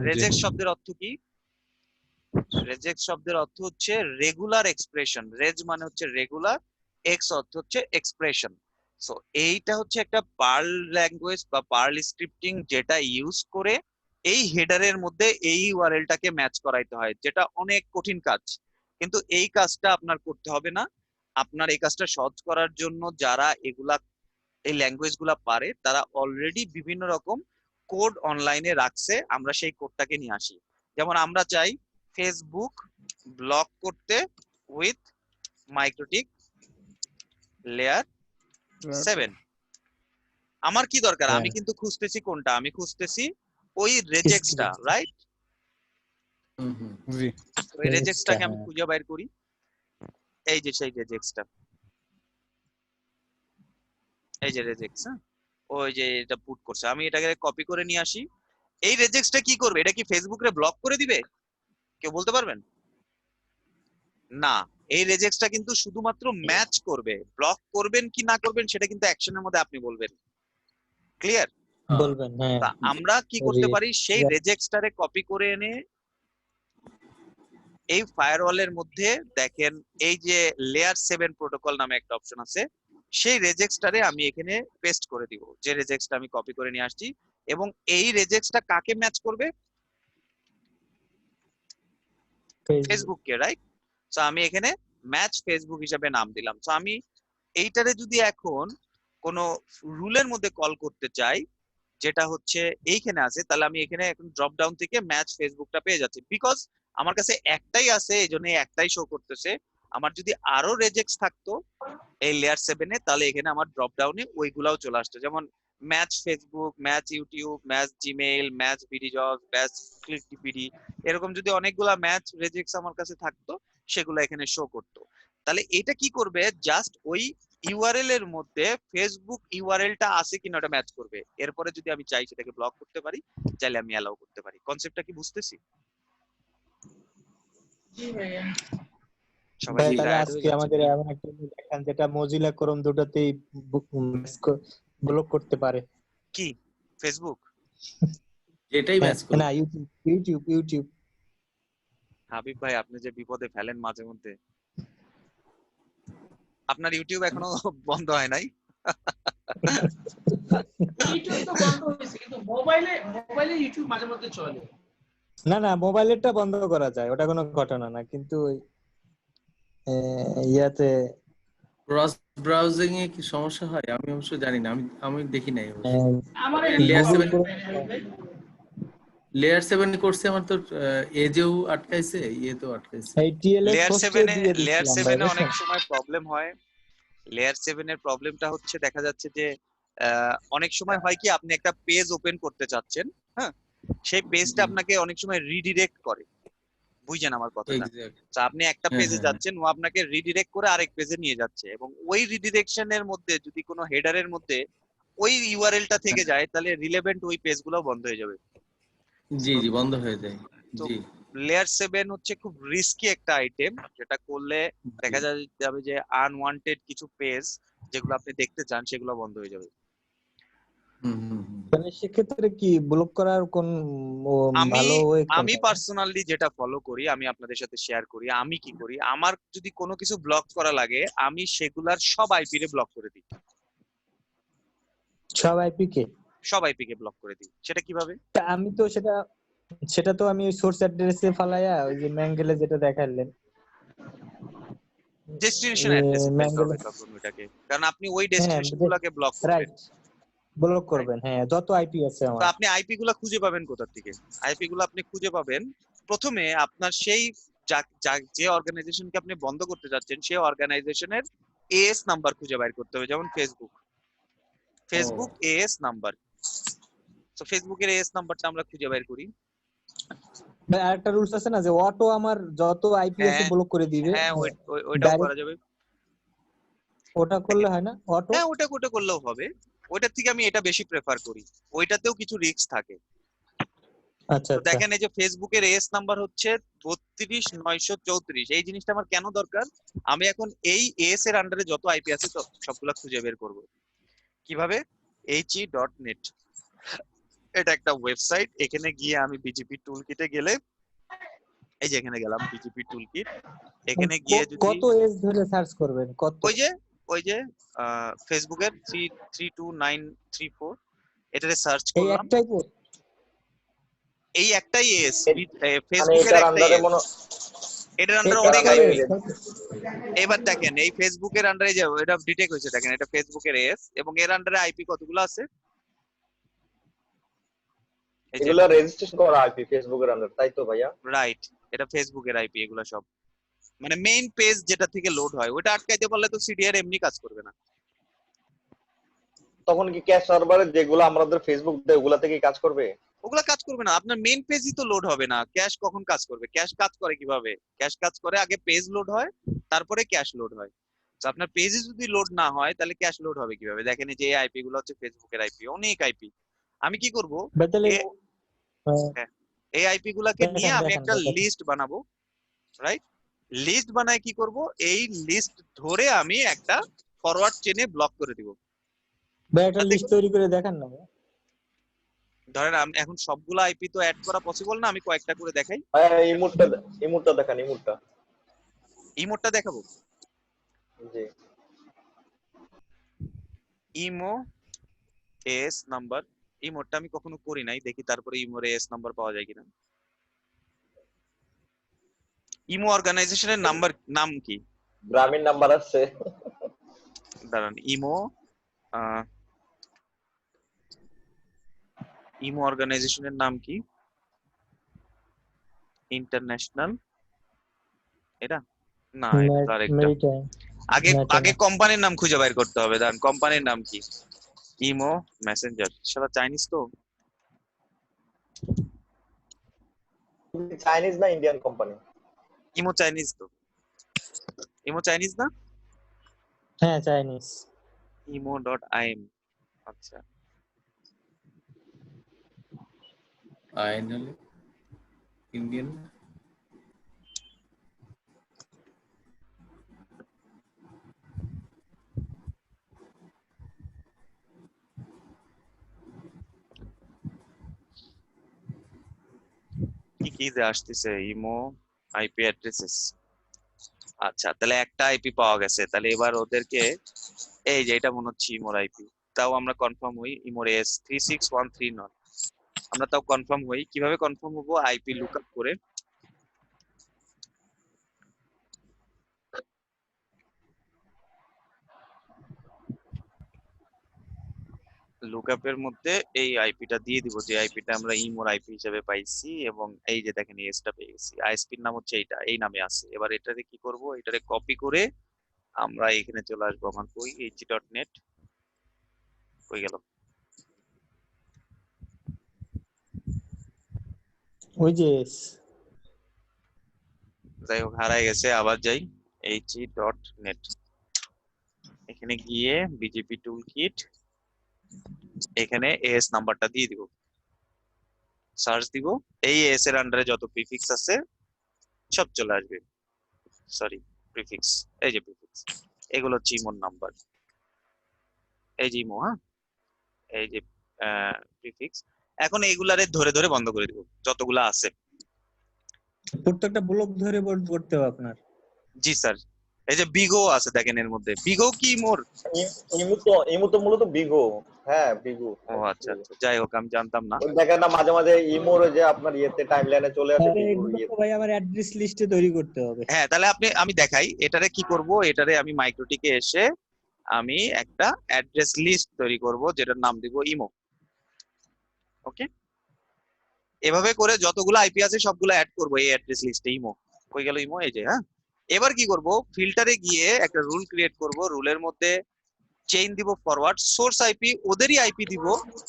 রেজেক্স শব্দের অর্থ কি? রেজেক্স শব্দের অর্থ হচ্ছে রেগুলার এক্সপ্রেশন। রেজ মানে হচ্ছে রেগুলার, এক্স অর্থ হচ্ছে এক্সপ্রেশন। সো এইটা হচ্ছে একটা পার্ল ল্যাঙ্গুয়েজ বা পার্ল স্ক্রিপ্টিং যেটা ইউজ করে এই হেডারের মধ্যে এই ইউআরএলটাকে ম্যাচ করাইতে হয়, যেটা অনেক কঠিন কাজ। কিন্তু এই কাজটা আপনার করতে হবে না। আপনার এই কাজটা সহজ করার জন্য যারা এই ল্যাঙ্গুয়েজ গুলা পারে তারা অলরেডি বিভিন্ন রকম কোড অনলাইনে রাখছে, আমরা সেই কোডটাকে নিয়ে আসি। যেমন আমরা চাই ফেসবুক ব্লক করতে উইথ মাইক্রোটিক লেয়ার 7। আমার কি দরকার? আমি কিন্তু খুঁজতেছি কোনটা? আমি খুঁজতেছি ওই রেজেক্সটা, রাইট? জি ওই রেজেক্সটাকে আমি খুঁজে বাইর করি। এই যে সেই রেজেক্সটা, এই যে রেজেক্স, হ্যাঁ, ওই যে এটা পুট করছে, আমি এটাকে কপি করে নিয়ে আসি। এই রেজেক্সটা কি করবে? এটা কি ফেসবুকে ব্লক করে দিবে? কেউ বলতে পারবেন? না, এই রেজেক্সটা কিন্তু শুধুমাত্র ম্যাচ করবে। ব্লক করবেন কি না করবেন সেটা কিন্তু অ্যাকশনের মধ্যে আপনি বলবেন। ক্লিয়ার? বলবেন, হ্যাঁ। আমরা কি করতে পারি? সেই রেজেক্সটারে কপি করে এনে এই ফায়ারওয়ালের মধ্যে দেখেন এই যে লেয়ার 7 প্রোটোকল নামে একটা অপশন আছে, সেই রেজেক্সটারে আমি এখানে পেস্ট করে দিব, যে রেজেক্সটা আমি কপি করে নিয়ে আসছি। এবং এই রেজেক্সটা কাকে ম্যাচ করবে? ফেসবুককে, রাইট? সো আমি এখানে ম্যাচ ফেসবুক হিসাবে নাম দিলাম। সো আমি এইটারে যদি এখন কোনো রুলের মধ্যে কল করতে চাই যেটা হচ্ছে এইখানে আছে, তাহলে আমি এখানে এখন ড্রপ ডাউন থেকে ম্যাচ ফেসবুকটা পেয়ে যাচ্ছি, বিকজ আমার কাছে একটাই আছে, এই জন্য একটাই শো করতেছে। আমার যদি আরো রেজেক্টস থাকতো এই লেয়ার 7 এ, তাহলে এখানে আমার ড্রপ ডাউনে ওইগুলাও চলে আসতো, যেমন match Facebook, match YouTube, match Gmail, match ভিডিজব, ম্যাচ ক্লিকটিপিডি, এরকম যদি অনেকগুলা ম্যাচ রেজেক্টস আমার কাছে থাকতো সেগুলো এখানে শো করতো। তাহলে এটা কি করবে? জাস্ট ওই ইউআরএল এর মধ্যে ফেসবুক ইউআরএলটা আছে কিনা ওটা ম্যাচ করবে। এরপরে যদি আমি চাই সেটাকে ব্লক করতে পারি, চাইলে আমি অ্যালাউ করতে পারি। কনসেপ্টটা কি বুঝতেছি? জি ভাইয়া। সবাই ভাই, তাহলে clear হয়ে আজকে যাচ্ছে? আমাদের এমন একটা জিনিস দেখান যেটা মজিলা ক্রোম দুটোতেই ব্লক করতে পারে। কি ফেসবুক? যেটাই ম্যাচ করবে। না, ইউটিউব। হাবিব ভাই, আপনি যে বিপদে ফেলেন মাঝে মধ্যে। আপনার ইউটিউব এখনো বন্ধ হয় নাই? ইউটিউব তো বন্ধ হয়েছে, কিন্তু মোবাইলে ইউটিউব মাঝে মধ্যে চলে। না, মোবাইলেরটা বন্ধ করা যায়, ওটা কোনো ঘটনা না, কিন্তু ওই ইয়াতে ক্রস ব্রাউজিং এ কি সমস্যা হয়? আমি অবশ্য জানি না, আমি দেখি নাই অবশ্য। আমার লেয়ার Google 7 Chrome- লেয়ার 7 করছে আমার তো এজেও আটকাইছে, ইয়েতেও আটকাইছে। এই TLS লেয়ার পোস্টে 7 দিয়ে লেয়ার দিছিলাম 7 ভাই, অনেক সময় প্রবলেম হয়। লেয়ার 7 এর প্রবলেমটা হচ্ছে দেখা যাচ্ছে যে অনেক সময় হয় কি, আপনি একটা পেজ ওপেন করতে চাচ্ছেন, হ্যাঁ, সেই পেজটা আপনাকে অনেক সময় রিডিরেক্ট করে। বুঝছেন আমার কথাটা? তো আপনি একটা পেজে যাচ্ছেন, ও আপনাকে রিডিরেক্ট করে আরেক পেজে নিয়ে যাচ্ছে, এবং ওই রিডিরেকশনের মধ্যে যদি কোনো হেডারের মধ্যে ওই ইউআরএলটা থেকে যায় তাহলে রিলেভেন্ট ওই পেজগুলো বন্ধ হয়ে যাবে। জি জি বন্ধ হয়ে যায়। তো জি লেয়ার 7 হচ্ছে খুব রিস্কি একটা আইটেম, যেটা করলে দেখা যাবে যে আনওয়ান্টেড কিছু পেজ যেগুলো আপনি দেখতে চান সেগুলো বন্ধ হয়ে যাবে। হুম হুম হুম। মানে সেক্ষেত্রে কি ব্লক করার কোন আমি ভালো ওয়ে আমি কোনটা? পার্সোনালি যেটা ফলো করি, আমি আপনাদের সাথে শেয়ার করি আমি কি করি। আমার যদি কোনো কিছু ব্লক করা লাগে, আমি সেগুলার সব আইপি রে ব্লক করে দিই, সব আইপি কে? সব আইপি কে ব্লক করে দিই। সেটা কিভাবে? তা আমি তো সেটা তো আমি সোর্স অ্যাড্রেসে ফালাইয়া ওই যে ম্যাঙ্গেলে যেটা দেখাইলেন ডেস্টিনেশন অ্যাড্রেসে ফেলতে ম্যাঙ্গেলে, হবে তখন ওইটাকে, কারণ আপনি ওই হ্যাঁ ডেস্টিনেশন গুলাকে ব্লক করবেন। Right, block Right? করবেন, হ্যাঁ যত আইপি আছে তো আমার। আপনি আইপি গুলা খুঁজে পাবেন কোথা থেকে? আইপি গুলো আপনি খুঁজে পাবেন প্রথমে আপনার সেই যে অর্গানাইজেশনকে আপনি বন্ধ করতে যাচ্ছেন সেই অর্গানাইজেশনের এএস নাম্বার খুঁজে বাইর করতে হবে। যেমন ফেসবুক এএস নাম্বার। তো ফেসবুকের এএস নাম্বারটা আমরা খুঁজে বাইর করি। ভাই আরেকটা রুলস আছে না যে অটো আমার যত আইপি আছে হ্যাঁ ব্লক করে দিবে, হ্যাঁ, ওইটাও করা ডাইরেক্ট যাবে। ওটা করলে হয় না অটো? হ্যাঁ, ওটা করলেও হবে। ওইটার থেকে আমি এটা বেশি প্রেফার করি, ওইটাতেও কিছু রিস্ক থাকে। আচ্ছা তো আচ্ছা। দেখেন এই যে ফেসবুকের এস নাম্বার হচ্ছে 32934। এই জিনিসটা আমার কেন দরকার? আমি এখন এই এস এর আন্ডারে যত আইপি আছে তো সবগুলা খুঁজে বের করব। কিভাবে? he.net, এটা একটা ওয়েবসাইট। এখানে গিয়ে আমি বিজিপি টুলকিটে গেলে, এই যে এখানে গেলাম বিজিপি টুলকিট, এখানে গিয়ে যদি কত এজ ধরে সার্চ করবেন কত? ওই যে ফেসবুকের 32934 এটারে সার্চ এই করলাম। একটাই পোস্ট? এই একটাই এস, মানে ফেসবুকের এটার একটাই আন্ডারে এস, মনে এটার আন্ডারে এটার অনেক আন্ডারে আইপি। তাই তো? এবার দেখেন এই ফেসবুকের আন্ডারে যে এটা ডিটেক্ট হয়েছে, দেখেন এটা ফেসবুকের এস এবং এর আন্ডারে আইপি কতগুলো আছে? এই যে এগুলা রেজিস্ট্রেশন করা আইপি ফেসবুকের আন্ডার, তাই তো ভাইয়া? রাইট, এটা ফেসবুকের আইপি। এগুলো সব মানে মেইন পেজ যেটা থেকে লোড হয়, ওটা আটকাইতে পারলে তো সিডিআর এমনি কাজ করবে না। তখন কি ক্যাশ সার্ভারে যেগুলো আমাদের ফেসবুক দেয় ওগুলা থেকে কাজ করবে? ওগুলা কাজ করবে না, আপনার মেইন পেজই তো লোড হবে না। ক্যাশ কখন কাজ করবে? ক্যাশ কাজ করে কিভাবে? ক্যাশ কাজ করে আগে পেজ লোড হয়, তারপরে ক্যাশ লোড হয়। তো আপনার পেজে যদি লোড না হয় তাহলে ক্যাশ লোড হবে কিভাবে? দেখেন এই যে এই আইপি গুলো হচ্ছে ফেসবুকের আইপি, অনেক আইপি। আমি কি করব? ভাই তাহলে হ্যাঁ, এই আইপি গুলাকে নিয়ে আমি দেখেন একটা ভাই, দেখেন। লিস্ট বানাবো। রাইট, লিস্ট বানায় কি করব? এই লিস্ট ধরে আমি একটা ফরওয়ার্ড চেনে ব্লক করে দিব। ভাই একটা লিস্ট তৈরি করে দেখান না ভাই। ধরেন আমি এখন সবগুলো আইপি তো অ্যাড করা পসিবল না, আমি কয়েকটা করে দেখাই। ভাইয়া ইমোটটা দেখান, ইমোটটা। ইমোটটা দেখাবো। জি ইমো এস নাম্বার। ইমোটটা আমি কখনো করি নাই, দেখি তারপরে ইমোর এস নাম্বার পাওয়া যায় কিনা। ইমো অর্গানাইজেশনের নাম কি? গ্রামীণ নাম্বার আছে। দাঁড়ান, ইমো অর্গানাইজেশনের নাম কি? ইন্টারন্যাশনাল, এটা না, এটা তো আরেকটা। মেরিটাইম। আগে কোম্পানির নাম খুঁজে বের করতে হবে। দাঁড়ান, কোম্পানির নাম কি? ইমো মেসেঞ্জার, সেটা চাইনিজ তো। চাইনিজ না ইন্ডিয়ান কোম্পানি? ইমো চাইনিজ তো, ইমো চাইনিজ না? হ্যাঁ চাইনিজ। imo.im। আচ্ছা, আইনল ইন্ডিয়ান। কি যে আসতেছে, ইমো আইপি অ্যাড্রেসেস। আচ্ছা, তাহলে একটা আইপি পাওয়া গেছে। তাহলে এবার ওদেরকে, এই যে এটা মনে হচ্ছে ইমোর আইপি, তাও আমরা কনফার্ম হই। ইমোর এস 36139, আমরা তাও কনফার্ম হই। কিভাবে কনফার্ম হবো? আইপি লুকআপ করে। লুকআপের মধ্যে এই আইপিটা দিয়ে দিব, যে আইপিটা আমরা ইমোর আইপি হিসেবে পাইছি, এবং এই যে দেখেন এসটা পেয়ে গেছি। আইএসপির নাম হচ্ছে এইটা, এই নামে আছে। এবার এটারে কি করব? এটারে কপি করে আমরা এখানে চলে আসবো। আমার কই hg.net কই গেল? ওই যে যাই হোক, হারাই গেছে। আবার যাই, hg.net, এখানে গিয়ে বিজেপি টুল কিট, এখানে এস নাম্বারটা দিয়ে দিব। সার্চ দিব, এই এস এর আন্ডারে যত প্রিফিক্স আছে সব চলে আসবে। সরি, প্রিফিক্স, এই যে প্রিফিক্স, এগুলো হচ্ছে ইমোর নাম্বার, এই যে ইমো, হ্যাঁ এই যে প্রিফিক্স। এখন এইগুলারে ধরে ধরে বন্ধ করে দিব যতগুলা আছে। প্রত্যেকটা ব্লক ধরে করতে হবে আপনার। জি স্যার, এই যে বিগো আছে দেখেন এর মধ্যে, বিগো কি মোর? ইমো তো মূলত বিগো। হ্যাঁ বিগো। ও আচ্ছা আচ্ছা, যাই হোক আমি জানতাম না। ওই দেখেন না মাঝে মাঝে ইমোর যে আপনার ইয়েতে টাইমলাইনে চলে আসে আরে বিগোর এগুলো ইয়েতে। তো ভাই আমার অ্যাড্রেস লিস্টে তৈরি করতে হবে। হ্যাঁ তাহলে আমি দেখাই এটারে কি করব। এটারে আমি মাইক্রোটিকে এসে আমি একটা অ্যাড্রেস লিস্ট তৈরি করব, যেটার নাম দিব ইমো। ওকে, এভাবে করে যতগুলো আইপি আছে সবগুলো অ্যাড করব এই অ্যাড্রেস লিস্টে। ইমো কই গেল? ইমো এই যে। হ্যাঁ, এবার কি করব, ফিল্টারে গিয়ে একটা রুল ক্রিয়েট করব, রুলের মধ্যে চেইন দিব ফরওয়ার্ড, সোর্স আইপি ওদেরই আইপি দিব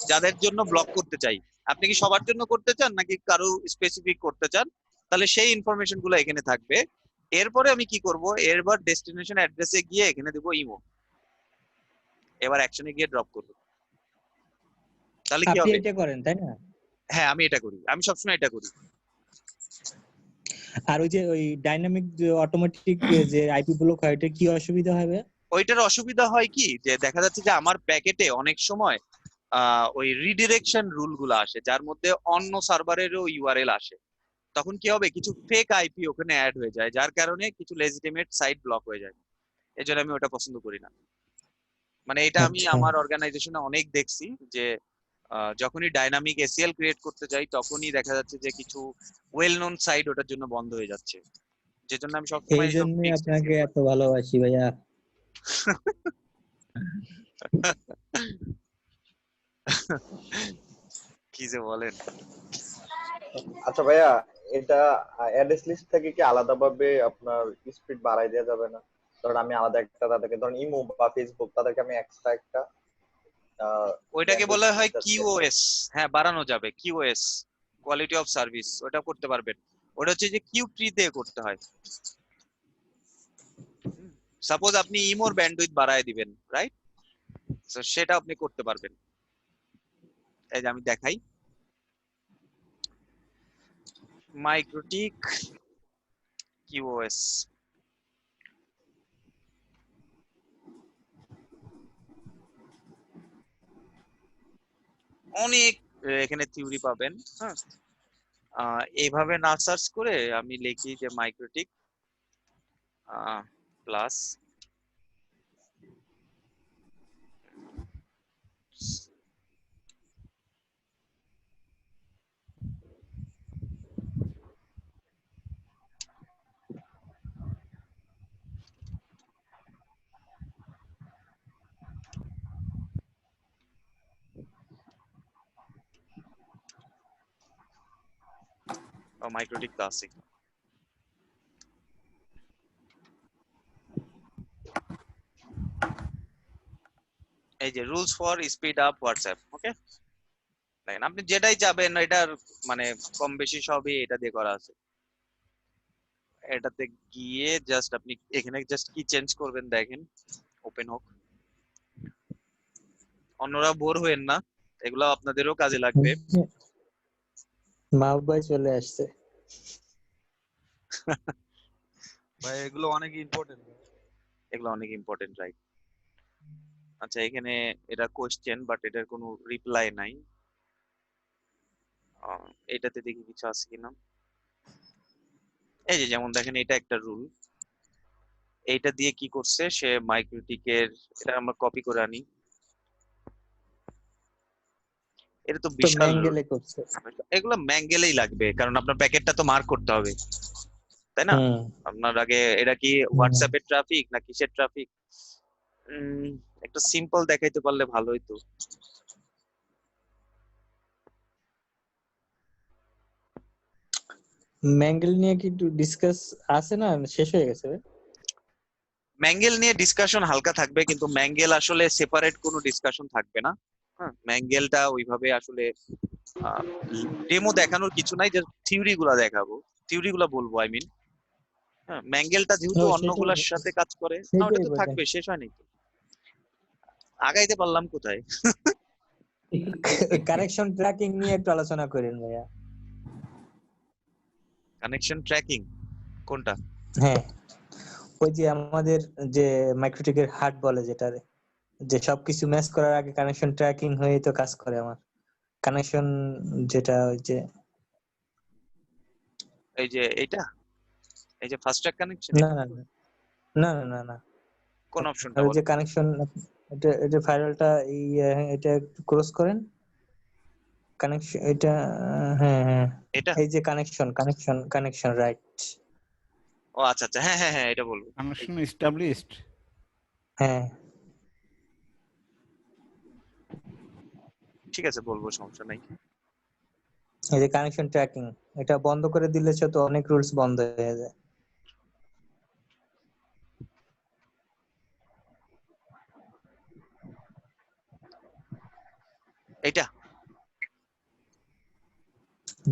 যাদের জন্য ব্লক করতে চাই। আপনি কি সবার জন্য করতে চান নাকি কারো স্পেসিফিক করতে চান, তাহলে সেই ইনফরমেশন গুলো এখানে থাকবে। এরপরে আমি কি করব, এরবার ডেস্টিনেশন অ্যাড্রেসে গিয়ে এখানে দিব ইমো, এবার অ্যাকশনে গিয়ে ড্রপ করব। তাহলে কি আপনি হবে? এটা করেন তাই না? হ্যাঁ আমি এটা করি, আমি সবসময় এটা করি। আর ওই যে ওই ডাইনামিক অটোমেটিক যে আইপি ব্লক হয় এটা কি অসুবিধা হবে? ওইটার অসুবিধা হয় কি, যে দেখা যাচ্ছে যে আমার প্যাকেটে অনেক সময় ওই রিডিরেকশন রুল গুলো আসে, যার মধ্যে অন্য সার্ভারেরও ইউআরএল আসে। তখন কি হবে, কিছু ফেক আইপি ওখানে অ্যাড হয়ে যায়, যার কারণে কিছু লেজিটিমেট সাইট ব্লক হয়ে যায়। এই জন্য আমি ওটা পছন্দ করি না। মানে এটা আমি আচ্ছা। আমার অর্গানাইজেশনে অনেক দেখছি যে যখনই ডাইনামিক এসিএল ক্রিয়েট করতে যাই তখনই দেখা যাচ্ছে যে কিছু ওয়েল নোন সাইট ওটার জন্য বন্ধ হয়ে যাচ্ছে, যেজন্য আমি সবসময় এই জন্য আপনাকে এত ভালোবাসি ভাইয়া। কি যে বলেন। আচ্ছা ভাইয়া, এটা অ্যাড্রেস লিস্ট থেকে কি আলাদাভাবে আপনার স্পিড বাড়াই দেওয়া যাবে না? ধরুন আমি আলাদা একটা তাদেরকে, ধরুন ইমো বা ফেসবুক, তাদেরকে আমি এক্সট্রা একটা ওইটাকে বলা হয় bandwidth কিউওএস। হ্যাঁ বাড়ানো যাবে, কিউওএস, কোয়ালিটি অফ সার্ভিস, ওটা করতে পারবেন। ওটা হচ্ছে যে কিউ ট্রি দিয়ে করতে হয়। সাপোজ আপনি ইমোর ব্যান্ডউইথ বাড়ায় দিবেন, রাইট? তো সেটা আপনি করতে পারবেন। এই যে আমি দেখাই, মাইক্রোটিক কিউওএস, অনেক এখানে থিওরি পাবেন। হ্যাঁ, এইভাবে না সার্চ করে আমি লিখি যে মাইক্রোটিক প্লাস মাইক্রোটিক ক্লাসিক। এই যে rules for speed up WhatsApp. Okay, দেখেন আপনি যেটাই যাবেন এটার মানে কম বেশি সবই এটা দিয়ে করা আছে। এটাতে গিয়ে জাস্ট আপনি এখানে জাস্ট কি চেঞ্জ করবেন দেখেন, ওপেন হোক। অন্যরা বোর হবেন না, এগুলো আপনাদেরও কাজে লাগবে। মাহবুব ভাই চলে আসছে। ভাই এগুলো অনেক ইম্পর্টেন্ট। এগুলো অনেক ইম্পর্টেন্ট, রাইট? আচ্ছা এখানে এটা কোশ্চেন, বাট এটার কোনো রিপ্লাই নাই। এটাতে দেখি কিছু আছে কিনা। এই যে যেমন দেখেন এটা একটা রুল, এইটা দিয়ে কি করছে সে মাইক্রোটিকের, এটা আমরা কপি করে আনি। এটা তো তো বিশাল rule। ম্যাঙ্গেলে করছে। এগুলো ম্যাঙ্গেলেই লাগবে, কারণ আপনার প্যাকেটটা তো মার্ক করতে হবে, তাই না? হুম। আপনার আগে এটা কি হোয়াটসঅ্যাপের ট্রাফিক না কিসের ট্রাফিক, একটা সিম্পল দেখাইতে পারলে ভালো হইতো। ম্যাঙ্গেল নিয়ে কি একটু ডিসকাস আছে না, শেষ হয়ে গেছে? ম্যাঙ্গেল নিয়ে ডিসকাশন হালকা থাকবে, কিন্তু ম্যাঙ্গেল আসলে সেপারেট কোনো ডিসকাশন থাকবে না। হ্যাঁ, ম্যাঙ্গেলটা ওইভাবে আসলে ডেমো দেখানোর কিছু নাই, যে থিওরি গুলা দেখাবো, থিওরি গুলা বলবো আই মিন। হ্যাঁ, ম্যাঙ্গেলটা যেহেতু অন্যগুলার সাথে কাজ করে না, ওটা তো থাকবে, শেষ হয়নি তো। আগাইতে পারলাম কোথায়? কারেকশন ট্র্যাকিং নিয়ে একটু আলোচনা করেন ভাইয়া। কানেকশন ট্র্যাকিং কোনটা? হ্যাঁ, ওই যে আমাদের যে মাইক্রোটিকের হার্ট বলে যেটারে, যে সবকিছু ম্যাচ করার আগে কানেকশন ট্র্যাকিং হয়ে তো কাজ করে আমার কানেকশন, যেটা ওই যে এই যে এইটা, এই যে ফাস্ট ট্র্যাক কানেকশন, না না না না না না না কোন অপশনটা আর ওই বল? যে কানেকশন, এটা ফাইনালটা এই এটা একটু ক্রস করেন কানেকশন, এটা হ্যাঁ হ্যাঁ এটা? এই যে কানেকশন রাইট। ও আচ্ছা আচ্ছা, হ্যাঁ হ্যাঁ হ্যাঁ, এটা বলবো। Connection established. হ্যাঁ ঠিক আছে, বলবো, সমস্যা নাই। এই যে কানেকশন ট্র্যাকিং, এটা বন্ধ করে দিলে তো অনেক রুলস বন্ধ হয়ে যায়। এইটা?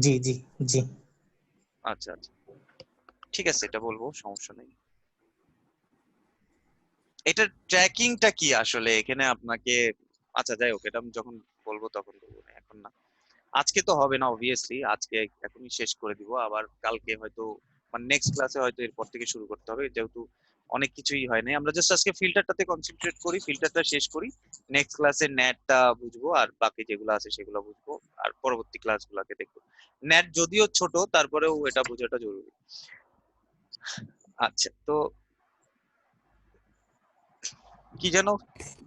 জি জি জি। আচ্ছা আচ্ছা, ঠিক আছে, এটা বলবো, সমস্যা নেই। এটা ট্র্যাকিংটা কি আসলে এখানে আপনাকে, আচ্ছা যাই হোক, এটা আমি যখন বলবো তখন বলবো, না এখন না। আজকে তো হবে না অবভিয়াসলি, আজকে এখনই শেষ করে দিব, আবার কালকে হয়তো মানে নেক্সট ক্লাসে হয়তো এরপর থেকে শুরু করতে হবে, যেহেতু অনেক কিছুই হয় নাই। আমরা জাস্ট আজকে ফিল্টারটাতে কনসেন্ট্রেট করি, ফিল্টারটা শেষ করি, নেক্সট ক্লাসে নেটটা বুঝবো, আর বাকি যেগুলো আছে সেগুলো বুঝবো, আর পরবর্তী ক্লাসগুলোকে দেখবো। নেট যদিও ছোট, তারপরেও এটা বোঝাটা জরুরি। আচ্ছা, তো কি যেন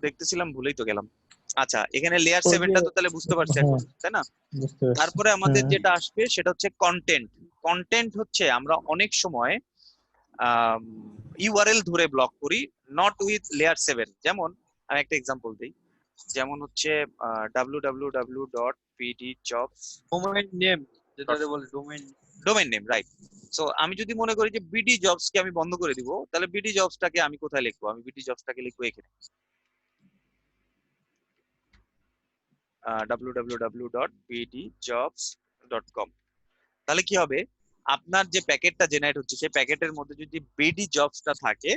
দেখতেছিলাম, ভুলেই তো গেলাম। আচ্ছা, এখানে লেয়ার ওই 7টা যে তো তাহলে বুঝতে পারছি হ্যাঁ এখন, তাই না? বুঝতে পারছি। তারপরে আমাদের হুম। যেটা আসবে সেটা হচ্ছে কন্টেন্ট। কন্টেন্ট হচ্ছে আমরা অনেক সময় ইউআরএল ধরে ব্লক করি, নট উইথ লেয়ার 7। যেমন আমি একটা এক্সাম্পল দিই, যেমন হচ্ছে www.pdjobs ডোমেইন নেম, যেটাকে বলে domain. Domain name, right. So আমি যদি মনে করি যে বিডি জবসকে আমি বন্ধ করে দিব, তাহলে বিডি জবসটাকে আমি কোথায় লিখবো? আমি বিডি জবসটাকে লিখবো এখানে, www.bdjobs.com। তাহলে কি হবে, আপনার যে প্যাকেটটা জেনারেট হচ্ছে সেই প্যাকেটের মধ্যে যদি বিডি জবসটা থাকে,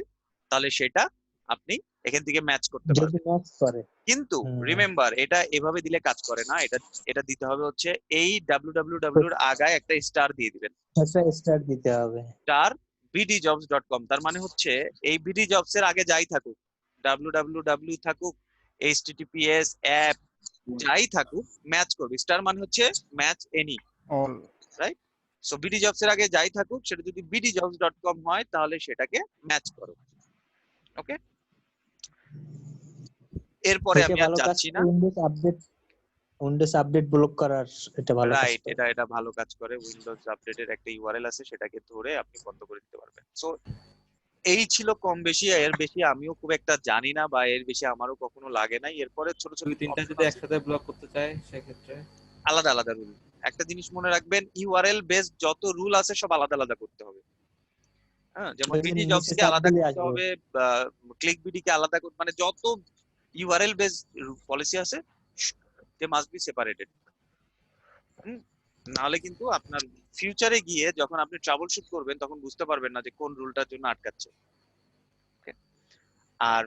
তাহলে সেটা আপনি এখান থেকে ম্যাচ করতে যদি পারবেন। ম্যাচ করে। কিন্তু হুম। রিমেম্বার, এটা এভাবে দিলে কাজ করে না, এটা এটা দিতে হবে হচ্ছে এই www এর আগায় একটা স্টার দিয়ে দিবেন, একটা স্টার দিতে হবে। Star bdjobs.com। তার মানে হচ্ছে এই বিডি জবস এর আগে যাই থাকুক, www থাকুক, https অ্যাপ যাই থাকুক, ম্যাচ করবে। স্টার মানে হচ্ছে match any, all. Right? So BD jobs এর আগে যাই থাকুক, সেটা যদি bdjobs.com হয় তাহলে সেটাকে ম্যাচ করো। ওকে, এরপরে এটা আমি আর ভালো কাজ যাচ্ছি না। করে উইন্ডোজ আপডেট ব্লক করার, এটা ভালো কাজ রাইট, করে। এটা ভালো কাজ করে। উইন্ডোজ আপডেটের একটা ইউআরএল আছে, সেটাকে ধরে আপনি বন্ধ করে দিতে পারবেন। সো এই ছিল কম বেশি, এর বেশি আমিও খুব একটা জানি না, বা এর বেশি আমারও কখনো লাগে নাই। এরপরে ছোট ছোট দুই তিনটা option যদি আছে, একসাথে ব্লক করতে চায় সেক্ষেত্রে আলাদা আলাদা রুল। একটা জিনিস মনে রাখবেন, ইউআরএল বেস যত রুল আছে সব আলাদা আলাদা করতে হবে। হ্যাঁ, যেমন ওই যে বিডি জবস নিচে কে চাপ আলাদা দিলে করতে আসবে। হবে, ক্লিক বিডি কে আলাদা করতে, মানে যত ইউআরএল বেস পলিসি আছে দে মাস্ট বি সেপারেটেড। নাহলে কিন্তু আপনার ফিউচারে গিয়ে যখন আপনি ট্রাবল শুট করবেন তখন বুঝতে পারবেন না যে কোন রুলটার জন্য আটকাচ্ছে। আর